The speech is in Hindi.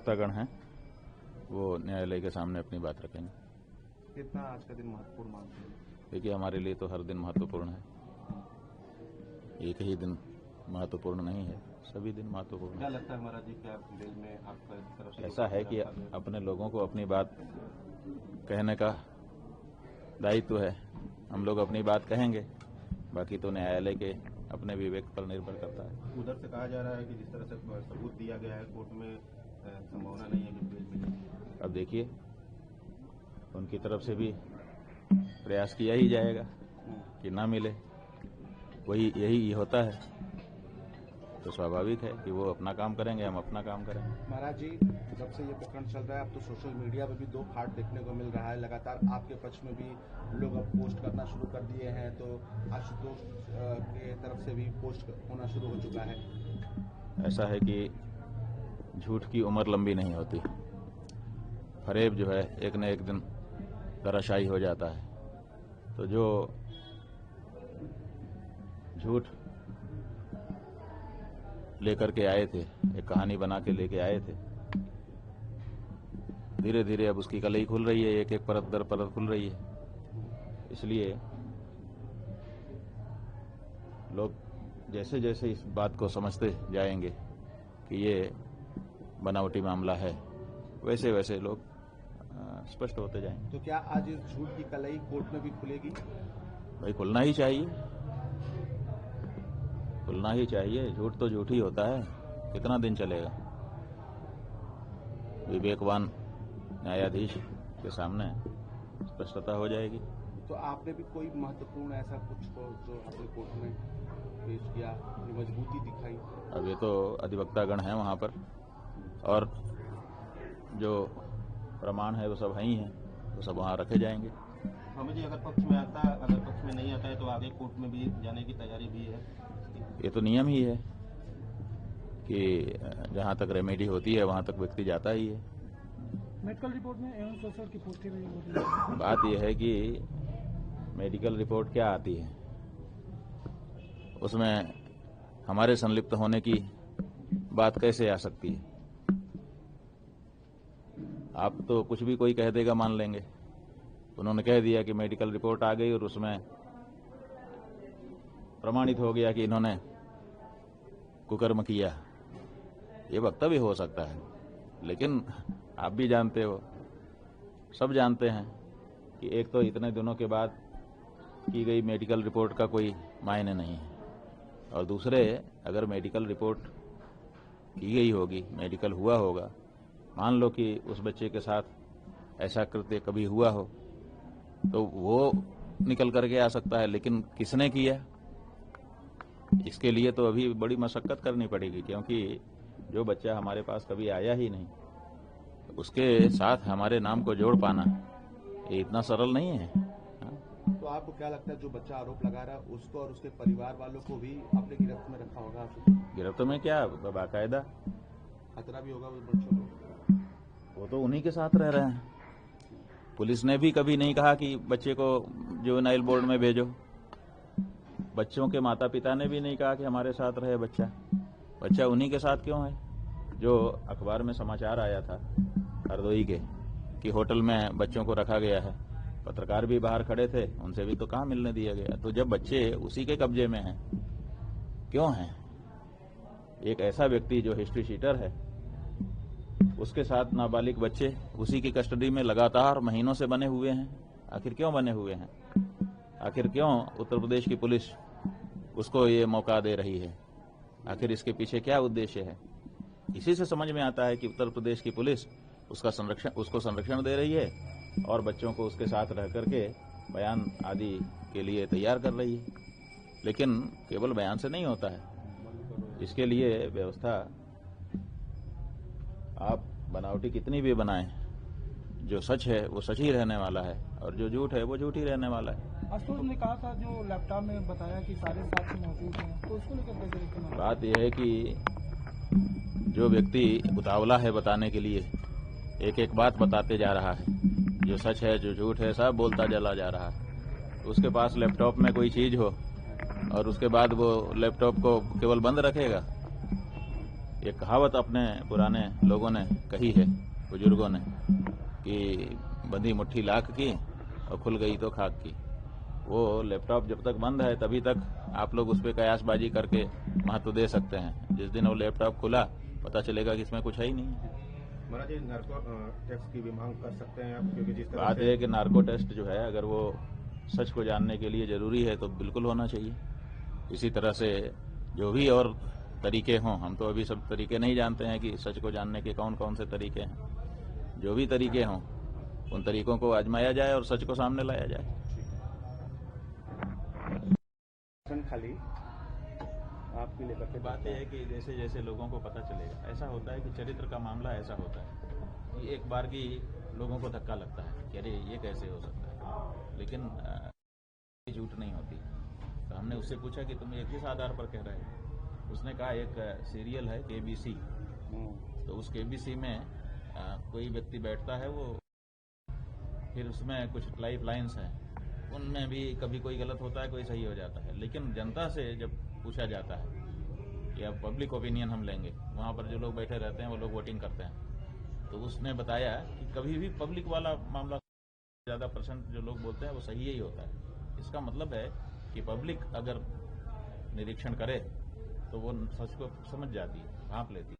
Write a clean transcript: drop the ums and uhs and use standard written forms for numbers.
अधिवक्तागण हैं वो न्यायालय के सामने अपनी बात रखेंगे। कितना आज का दिन महत्वपूर्ण मानते हैं? देखिए, हमारे लिए तो हर दिन महत्वपूर्ण है, एक ही दिन महत्वपूर्ण नहीं है, सभी दिन महत्वपूर्ण है। क्या लगता है महाराज जी, क्या बेल में आपका तरफ से ऐसा है कि अपने लोगों को अपनी बात कहने का दायित्व है। हम लोग अपनी बात कहेंगे, बाकी तो न्यायालय के अपने विवेक पर निर्भर करता है। उधर से कहा जा रहा है कि जिस तरह से सबूत दिया गया है कोर्ट में, संभावना नहीं है कि बेल मिले। अब देखिए, उनकी तरफ से भी प्रयास किया ही जाएगा कि ना मिले, वही यही होता है, तो स्वाभाविक है कि वो अपना काम करेंगे, हम अपना काम करेंगे। महाराज जी, जब से ये प्रकरण चल रहा है, अब तो सोशल मीडिया पर भी दो फाड़ देखने को मिल रहा है। लगातार आपके पक्ष में भी लोग अब पोस्ट करना शुरू कर दिए हैं, तो आशुतोष के तरफ से भी पोस्ट होना शुरू हो चुका है। ऐसा है कि झूठ की उम्र लंबी नहीं होती, फरेब जो है एक न एक दिन धराशायी हो जाता है। तो जो झूठ लेकर के आए थे, एक कहानी बना के लेके आए थे, धीरे धीरे अब उसकी कलई खुल रही है, एक एक परत दर परत खुल रही है। इसलिए लोग जैसे जैसे इस बात को समझते जाएंगे कि ये बनावटी मामला है, वैसे वैसे लोग स्पष्ट होते जाएंगे। तो क्या आज इस झूठ की कलई कोर्ट में भी खुलेगी? भाई, खुलना ही चाहिए, खुलना ही चाहिए। झूठ तो झूठ ही होता है, कितना दिन चलेगा। विवेकवान न्यायाधीश के सामने स्पष्टता हो जाएगी। तो आपने भी कोई महत्वपूर्ण ऐसा कुछ को जो आपने कोर्ट में पेश किया, मजबूती दिखाई? अब ये तो अधिवक्तागण हैं वहां पर, और जो प्रमाण है वो सब है ही हैं, वो सब वहां रखे जाएंगे। स्वामी जी, अगर पक्ष में आता, अगर पक्ष में नहीं आता है तो आगे कोर्ट में भी जाने की तैयारी भी है? ये तो नियम ही है कि जहां तक रेमेडी होती है वहां तक व्यक्ति जाता ही है। मेडिकल रिपोर्ट में एवं सोशल की पुष्टि भी होती है। बात यह है कि मेडिकल रिपोर्ट क्या आती है, उसमें हमारे संलिप्त होने की बात कैसे आ सकती है? आप तो कुछ भी कोई कह देगा मान लेंगे। उन्होंने कह दिया कि मेडिकल रिपोर्ट आ गई और उसमें प्रमाणित हो गया कि इन्होंने कुकर्म किया, ये वक्तव्य हो सकता है, लेकिन आप भी जानते हो, सब जानते हैं कि एक तो इतने दिनों के बाद की गई मेडिकल रिपोर्ट का कोई मायने नहीं है, और दूसरे, अगर मेडिकल रिपोर्ट की गई होगी, मेडिकल हुआ होगा, मान लो कि उस बच्चे के साथ ऐसा कृत्य कभी हुआ हो, तो वो निकल करके आ सकता है, लेकिन किसने किया, इसके लिए तो अभी बड़ी मशक्कत करनी पड़ेगी, क्योंकि जो बच्चा हमारे पास कभी आया ही नहीं, उसके साथ हमारे नाम को जोड़ पाना ये इतना सरल नहीं है। तो आपको क्या लगता है, जो बच्चा आरोप लगा रहा है उसको और उसके परिवार वालों को भी अपने गिरफ्त में रखा होगा? गिरफ्त में क्या, बाकायदा खतरा भी होगा उस बच्चों को? वो तो उन्हीं के साथ रह रहे हैं। पुलिस ने भी कभी नहीं कहा कि बच्चे को जुवेनाइल बोर्ड में भेजो, बच्चों के माता पिता ने भी नहीं कहा कि हमारे साथ रहे बच्चा उन्हीं के साथ क्यों है? जो अखबार में समाचार आया था हरदोई के कि होटल में बच्चों को रखा गया है, पत्रकार भी बाहर खड़े थे, उनसे भी तो कहाँ मिलने दिया गया। तो जब बच्चे उसी के कब्जे में हैं, क्यों हैं? एक ऐसा व्यक्ति जो हिस्ट्री शीटर है, उसके साथ नाबालिग बच्चे उसी की कस्टडी में लगातार महीनों से बने हुए हैं। आखिर क्यों बने हुए हैं? आखिर क्यों उत्तर प्रदेश की पुलिस उसको ये मौका दे रही है? आखिर इसके पीछे क्या उद्देश्य है? इसी से समझ में आता है कि उत्तर प्रदेश की पुलिस उसको संरक्षण दे रही है और बच्चों को उसके साथ रह करके बयान आदि के लिए तैयार कर रही है। लेकिन केवल बयान से नहीं होता है, इसके लिए व्यवस्था आप बनावटी कितनी भी बनाएं, जो सच है वो सच ही रहने वाला है और जो झूठ है वो झूठ ही रहने वाला है। आशुतोष ने कहा था जो लैपटॉप में बताया कि सारे साक्ष्य मौजूद हैं, तो उसको लेकर कैसे देखते हैं? बात यह है कि जो व्यक्ति उतावला है बताने के लिए, एक एक बात बताते जा रहा है, जो सच है जो झूठ है सब बोलता चला जा रहा है। उसके पास लैपटॉप में कोई चीज हो और उसके बाद वो लैपटॉप को केवल बंद रखेगा, ये कहावत अपने पुराने लोगों ने कही है, बुजुर्गों ने, कि बंधी मुट्ठी लाख की और खुल गई तो खाक की। वो लैपटॉप जब तक बंद है तभी तक आप लोग उस पर कयासबाजी करके महत्व दे सकते हैं। जिस दिन वो लैपटॉप खुला पता चलेगा कि इसमें कुछ है ही नहीं है। महाराज जी, नार्को टेस्ट की भी मांग कर सकते हैं आप, क्योंकि जिस तरह बात से है कि नार्को टेस्ट जो है अगर वो सच को जानने के लिए जरूरी है तो बिल्कुल होना चाहिए। इसी तरह से जो भी और तरीके हों, हम तो अभी सब तरीके नहीं जानते हैं कि सच को जानने के कौन कौन से तरीके हैं। जो भी तरीके हों उन तरीकों को आजमाया जाए और सच को सामने लाया जाए। खाली आपकी लेकर के बात यह है कि जैसे जैसे लोगों को पता चलेगा, ऐसा होता है कि चरित्र का मामला ऐसा होता है कि एक बार की लोगों को धक्का लगता है कि अरे ये कैसे हो सकता है, लेकिन झूठ नहीं होती। तो हमने उससे पूछा कि तुम किस आधार पर कह रहे हो। उसने कहा एक सीरियल है KBC, तो उस KBC में कोई व्यक्ति बैठता है, वो फिर उसमें कुछ लाइफ लाइन्स हैं, उनमें भी कभी कोई गलत होता है, कोई सही हो जाता है। लेकिन जनता से जब पूछा जाता है कि अब पब्लिक ओपिनियन हम लेंगे, वहाँ पर जो लोग बैठे रहते हैं वो लोग वोटिंग करते हैं, तो उसने बताया कि कभी भी पब्लिक वाला मामला ज़्यादा % जो लोग बोलते हैं वो सही ही होता है। इसका मतलब है कि पब्लिक अगर निरीक्षण करे तो वो सच को समझ जाती है, भांप लेती है।